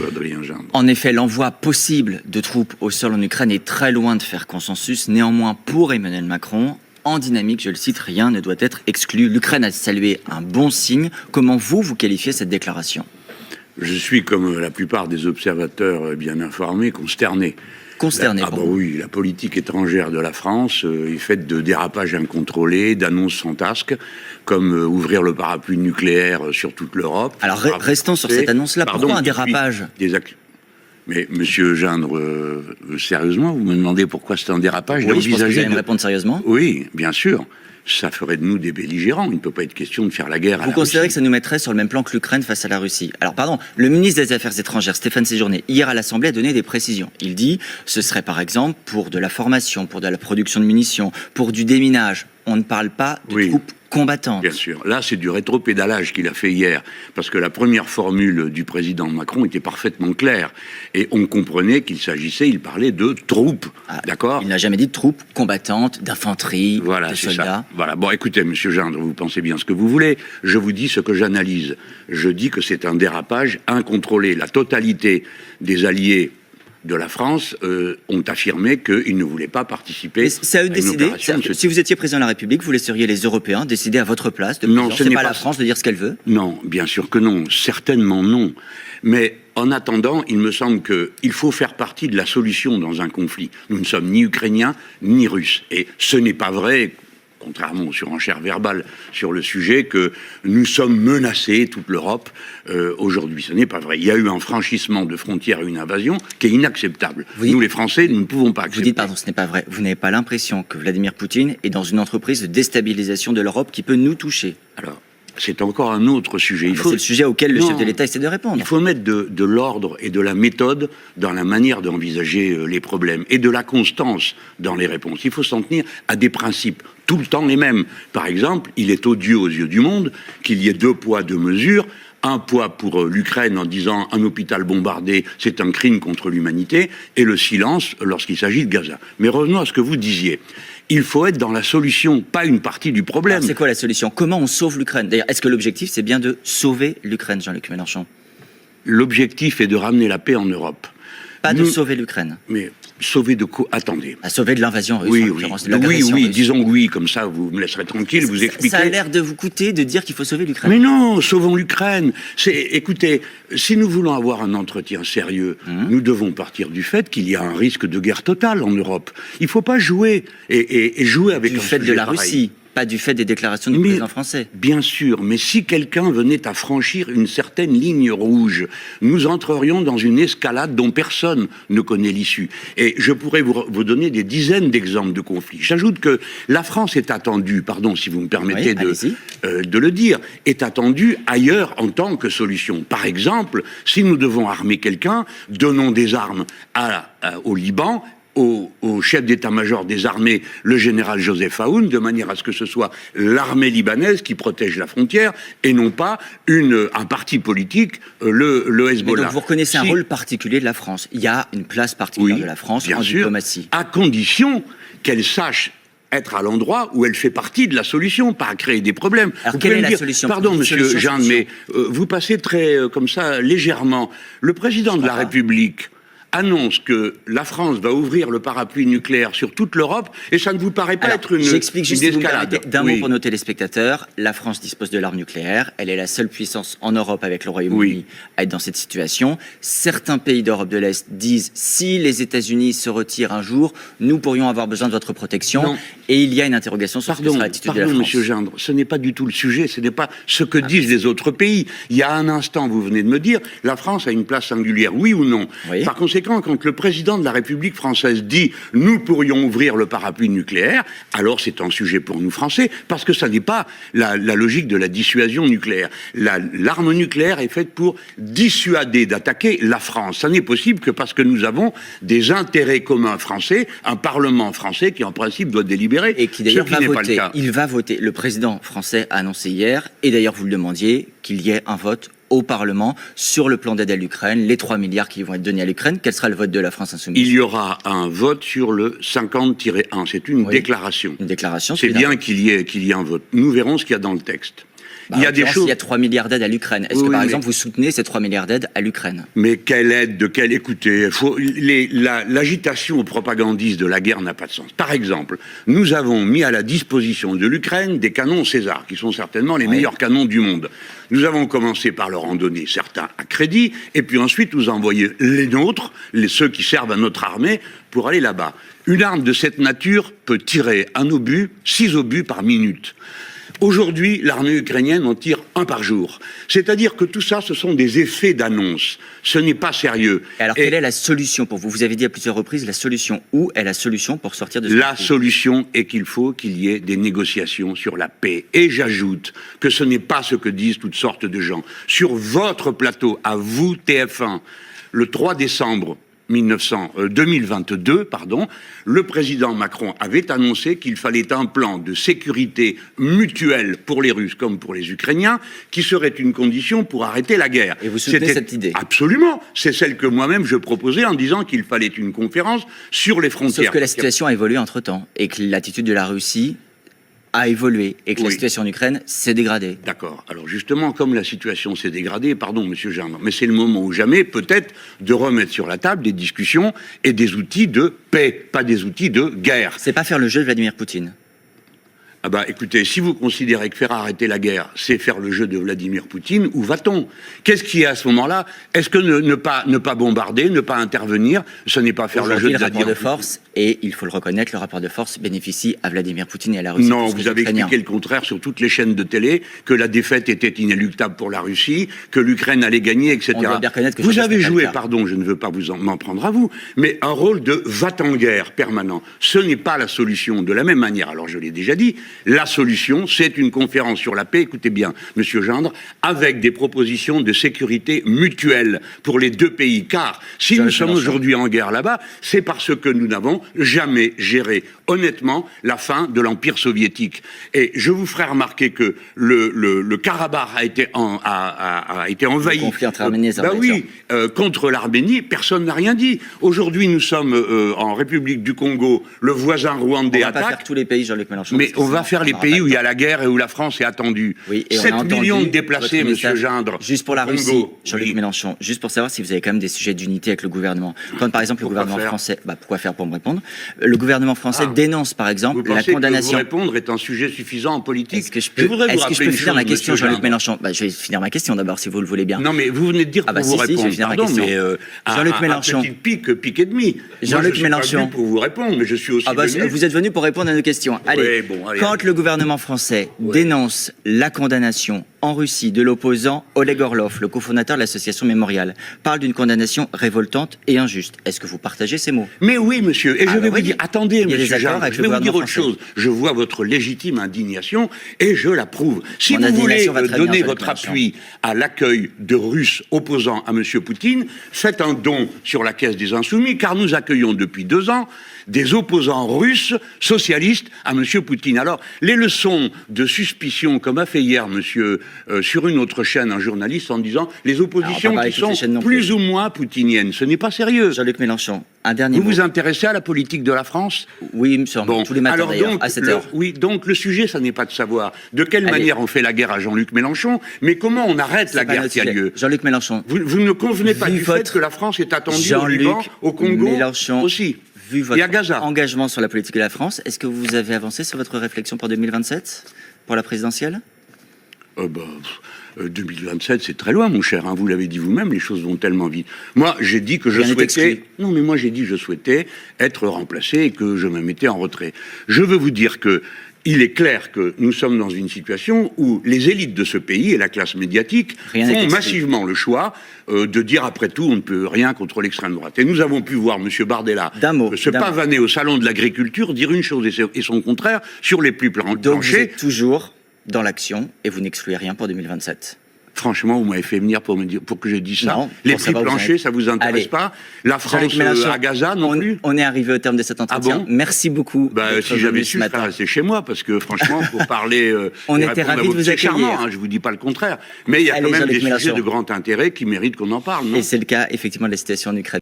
Adrien Gindre. En effet, l'envoi possible de troupes au sol en Ukraine est très loin de faire consensus. Néanmoins, pour Emmanuel Macron, en dynamique, je le cite, rien ne doit être exclu. L'Ukraine a salué un bon signe. Comment vous qualifiez cette déclaration ? Je suis, comme la plupart des observateurs bien informés, consterné. Consterné, oui, la politique étrangère de la France est faite de dérapages incontrôlés, d'annonces fantasques, comme ouvrir le parapluie nucléaire sur toute l'Europe. Alors, restons sur cette annonce-là. Pourquoi un dérapage ? Mais, monsieur Gindre, sérieusement, vous me demandez pourquoi c'est un dérapage ? Oui, je pense que vous allez me répondre sérieusement. Oui, bien sûr. Ça ferait de nous des belligérants. Il ne peut pas être question de faire la guerre à la Russie. Vous considérez que ça nous mettrait sur le même plan que l'Ukraine face à la Russie ? Alors, pardon, le ministre des Affaires étrangères, Stéphane Séjourné, hier à l'Assemblée, a donné des précisions. Il dit, ce serait par exemple pour de la formation, pour de la production de munitions, pour du déminage. On ne parle pas de troupes combattantes. Bien sûr. Là, c'est du rétropédalage qu'il a fait hier, parce que la première formule du président Macron était parfaitement claire. Et on comprenait qu'il s'agissait, il parlait de troupes. D'accord ? Il n'a jamais dit de troupes combattantes, d'infanterie, de soldats. Ça. Voilà. Bon, écoutez, monsieur Gindre, vous pensez bien ce que vous voulez. Je vous dis ce que j'analyse. Je dis que c'est un dérapage incontrôlé. La totalité des alliés de la France ont affirmé qu'ils ne voulaient pas participer. C'est à eux de décider. Si vous étiez président de la République, vous laisseriez les Européens décider à votre place. Non, ce n'est pas la France de dire ce qu'elle veut. Non, bien sûr que non. Certainement non. Mais en attendant, il me semble qu'il faut faire partie de la solution dans un conflit. Nous ne sommes ni Ukrainiens ni Russes. Et ce n'est pas vrai, contrairement aux surenchères verbales sur le sujet, que nous sommes menacés, toute l'Europe, aujourd'hui. Ce n'est pas vrai. Il y a eu un franchissement de frontières et une invasion qui est inacceptable. Nous, les Français, nous ne pouvons pas accepter. Vous dites, pardon, ce n'est pas vrai. Vous n'avez pas l'impression que Vladimir Poutine est dans une entreprise de déstabilisation de l'Europe qui peut nous toucher ? Alors, c'est encore un autre sujet. C'est le sujet auquel le chef de l'État essaie de répondre. Il faut mettre de l'ordre et de la méthode dans la manière d'envisager les problèmes et de la constance dans les réponses. Il faut s'en tenir à des principes tout le temps les mêmes. Par exemple, il est odieux aux yeux du monde qu'il y ait 2 poids, 2 mesures. Un poids pour l'Ukraine en disant un hôpital bombardé, c'est un crime contre l'humanité, et le silence lorsqu'il s'agit de Gaza. Mais revenons à ce que vous disiez. Il faut être dans la solution, pas une partie du problème. C'est quoi la solution ? Comment on sauve l'Ukraine ? D'ailleurs, est-ce que l'objectif, c'est bien de sauver l'Ukraine, Jean-Luc Mélenchon ? L'objectif est de ramener la paix en Europe. Pas de sauver l'Ukraine. Mais sauver de quoi ? Attendez. À sauver de l'invasion russe, en l'occurrence, de l'agression russe. Disons oui, comme ça, vous me laisserez tranquille, vous expliquez. Ça a l'air de vous coûter de dire qu'il faut sauver l'Ukraine. Mais non, sauvons l'Ukraine. Écoutez, si nous voulons avoir un entretien sérieux, nous devons partir du fait qu'il y a un risque de guerre totale en Europe. Il ne faut pas jouer et jouer avec du fait de la Russie. Pas du fait des déclarations du président français. Bien sûr, mais si quelqu'un venait à franchir une certaine ligne rouge, nous entrerions dans une escalade dont personne ne connaît l'issue. Et je pourrais vous donner des dizaines d'exemples de conflits. J'ajoute que la France est attendue, pardon si vous me permettez de le dire, est attendue ailleurs en tant que solution. Par exemple, si nous devons armer quelqu'un, donnons des armes au Liban, au chef d'état-major des armées, le général Joseph Aoun, de manière à ce que ce soit l'armée libanaise qui protège la frontière et non pas un parti politique, le Hezbollah. Mais donc vous reconnaissez un rôle particulier de la France. Il y a une place particulière de la France en diplomatie. À condition qu'elle sache être à l'endroit où elle fait partie de la solution, pas à créer des problèmes. Alors quelle est la solution ? Pardon, monsieur Gindre, mais vous passez très comme ça légèrement. Le président de la République annonce que la France va ouvrir le parapluie nucléaire sur toute l'Europe, et ça ne vous paraît pas être une escalade ? J'explique juste d'un mot pour nos téléspectateurs. La France dispose de l'arme nucléaire. Elle est la seule puissance en Europe, avec le Royaume-Uni, à être dans cette situation. Certains pays d'Europe de l'Est disent, si les États-Unis se retirent un jour, nous pourrions avoir besoin de votre protection. Non. Et il y a une interrogation sur l'attitude de la France. Pardon, monsieur Gindre, ce n'est pas du tout le sujet, ce n'est pas ce que disent les autres pays. Il y a un instant, vous venez de me dire, la France a une place singulière, oui ou non ? Par conséquent, quand le président de la République française dit « nous pourrions ouvrir le parapluie nucléaire », alors c'est un sujet pour nous Français, parce que ça n'est pas la logique de la dissuasion nucléaire. L'arme nucléaire est faite pour dissuader d'attaquer la France. Ça n'est possible que parce que nous avons des intérêts communs français, un Parlement français qui en principe doit délibérer, et qui d'ailleurs va voter. Il va voter. Le président français a annoncé hier, et d'ailleurs vous le demandiez, qu'il y ait un vote au Parlement sur le plan d'aide à l'Ukraine, les 3 milliards qui vont être donnés à l'Ukraine. Quel sera le vote de la France insoumise ? Il y aura un vote sur le 50-1. C'est une déclaration. Une déclaration. C'est bien qu'il y ait un vote. Nous verrons ce qu'il y a dans le texte. Il y a des choses... Il y a 3 milliards d'aides à l'Ukraine. Est-ce que, par exemple, vous soutenez ces 3 milliards d'aides à l'Ukraine? Mais quelle aide, de quelle... Écoutez, l'agitation propagandiste de la guerre n'a pas de sens. Par exemple, nous avons mis à la disposition de l'Ukraine des canons César, qui sont certainement les meilleurs canons du monde. Nous avons commencé par leur en donner certains à crédit, et puis ensuite nous envoyer les nôtres, ceux qui servent à notre armée, pour aller là-bas. Une arme de cette nature peut tirer 6 obus par minute. Aujourd'hui, l'armée ukrainienne en tire 1 par jour. C'est-à-dire que tout ça, ce sont des effets d'annonce. Ce n'est pas sérieux. Alors, quelle est la solution pour vous? Vous avez dit à plusieurs reprises la solution. Où est la solution pour sortir de ce conflit? Solution est qu'il faut qu'il y ait des négociations sur la paix. Et j'ajoute que ce n'est pas ce que disent toutes sortes de gens. Sur votre plateau, à vous, TF1, le 3 décembre 2022, le président Macron avait annoncé qu'il fallait un plan de sécurité mutuelle pour les Russes comme pour les Ukrainiens, qui serait une condition pour arrêter la guerre. Et vous soutenez cette idée? Absolument. C'est celle que moi-même je proposais en disant qu'il fallait une conférence sur les frontières. Sauf que la situation a évolué entre-temps et que l'attitude de la Russie a évolué et que la situation en Ukraine s'est dégradée. D'accord. Alors justement, comme la situation s'est dégradée, pardon, monsieur Gendre, mais c'est le moment ou jamais, peut-être, de remettre sur la table des discussions et des outils de paix, pas des outils de guerre. C'est pas faire le jeu de Vladimir Poutine. Ah bah écoutez, si vous considérez que faire arrêter la guerre, c'est faire le jeu de Vladimir Poutine, où va-t-on? Qu'est-ce qu'il y a à ce moment-là? Est-ce que ne pas bombarder, ne pas intervenir, ce n'est pas faire le jeu de Vladimir Poutine? Le rapport de force, et il faut le reconnaître, le rapport de force bénéficie à Vladimir Poutine et à la Russie. Non, vous avez expliqué le contraire sur toutes les chaînes de télé, que la défaite était inéluctable pour la Russie, que l'Ukraine allait gagner, etc. On doit bien reconnaître que vous avez joué, pardon, je ne veux pas m'en prendre à vous, mais un rôle de va-t-en-guerre permanent. Ce n'est pas la solution. De la même manière, alors je l'ai déjà dit, la solution, c'est une conférence sur la paix, écoutez bien, monsieur Gendre, avec des propositions de sécurité mutuelle pour les deux pays. Car si nous sommes aujourd'hui en guerre là-bas, c'est parce que nous n'avons jamais géré honnêtement la fin de l'Empire soviétique. Et je vous ferai remarquer que le Karabakh a été envahi. Le conflit entre Arménie et Azerbaïdjan. Contre l'Arménie, personne n'a rien dit. Aujourd'hui, nous sommes en République du Congo, le voisin rwandais attaque. On va pas faire tous les pays, Jean-Luc Mélenchon. Mais on va faire les pays où il y a la guerre et où la France est attendue. Oui, et 7 millions de déplacés, monsieur Gendre. Juste pour la Russie, Jean-Luc Mélenchon, juste pour savoir si vous avez quand même des sujets d'unité avec le gouvernement. Quand par exemple le gouvernement français... pourquoi faire pour me répondre? Le gouvernement français dénonce par exemple la condamnation... Que vous répondre est un sujet suffisant en politique? Est-ce que je peux finir ma question, Jean-Luc Mélenchon? Je vais finir ma question d'abord, si vous le voulez bien. Non, mais vous venez de dire pour vous répondre. Je vais finir ma question. Jean-Luc Mélenchon. Pique et demi. Jean-Luc Mélenchon. Pour vous répondre, mais je suis aussi venu. Vous êtes venu pour répondre à nos questions. Allez, quand le gouvernement français dénonce la condamnation en Russie de l'opposant Oleg Orlov, le cofondateur de l'association Mémorial, parle d'une condamnation révoltante et injuste. Est-ce que vous partagez ces mots? Mais oui, monsieur. Et je vais vous dire, attendez, monsieur Gendre, je vais vous dire autre chose. Français. Je vois votre légitime indignation et je l'approuve. Si vous voulez donner votre appui à l'accueil de Russes opposants à monsieur Poutine, faites un don sur la caisse des Insoumis, car nous accueillons depuis 2 ans des opposants russes socialistes à monsieur Poutine. Alors, les leçons de suspicion, comme a fait hier monsieur sur une autre chaîne, un journaliste, en disant les oppositions qui sont plus ou moins poutiniennes, ce n'est pas sérieux. Jean-Luc Mélenchon, un dernier mot. Vous vous intéressez à la politique de la France? Oui, monsieur, tous les matins d'ailleurs, à 7 heures. Oui, donc le sujet, ça n'est pas de savoir de quelle manière on fait la guerre à Jean-Luc Mélenchon, mais comment on arrête la guerre qui a lieu. Jean-Luc Mélenchon. Vous ne convenez pas du fait que la France est attendue au Liban, au Congo aussi. Vu votre engagement sur la politique de la France, est-ce que vous avez avancé sur votre réflexion pour 2027, pour la présidentielle? 2027, c'est très loin, mon cher. Hein. Vous l'avez dit vous-même, les choses vont tellement vite. Moi, j'ai dit que je souhaitais... Non, mais moi, j'ai dit que je souhaitais être remplacé et que je me mettais en retrait. Je veux vous dire que il est clair que nous sommes dans une situation où les élites de ce pays et la classe médiatique font massivement le choix de dire, après tout, on ne peut rien contre l'extrême droite. Et nous avons pu voir M. Bardella se pavaner au salon de l'agriculture, dire une chose et son contraire sur les plus planchés. Donc vous êtes toujours dans l'action et vous n'excluez rien pour 2027. Franchement, vous m'avez fait venir pour que je dise ça. Non, les prix planchers, ça vous intéresse pas? La France à Gaza non plus? On est arrivé au terme de cet entretien. Ah bon? Merci beaucoup. Si j'avais su, je serais resté chez moi, parce que franchement, pour parler... on était ravis de vous accueillir. Charmant, hein, je vous dis pas le contraire. Mais il y a quand même des sujets de grand intérêt qui méritent qu'on en parle. Et c'est le cas, effectivement, de la situation en Ukraine.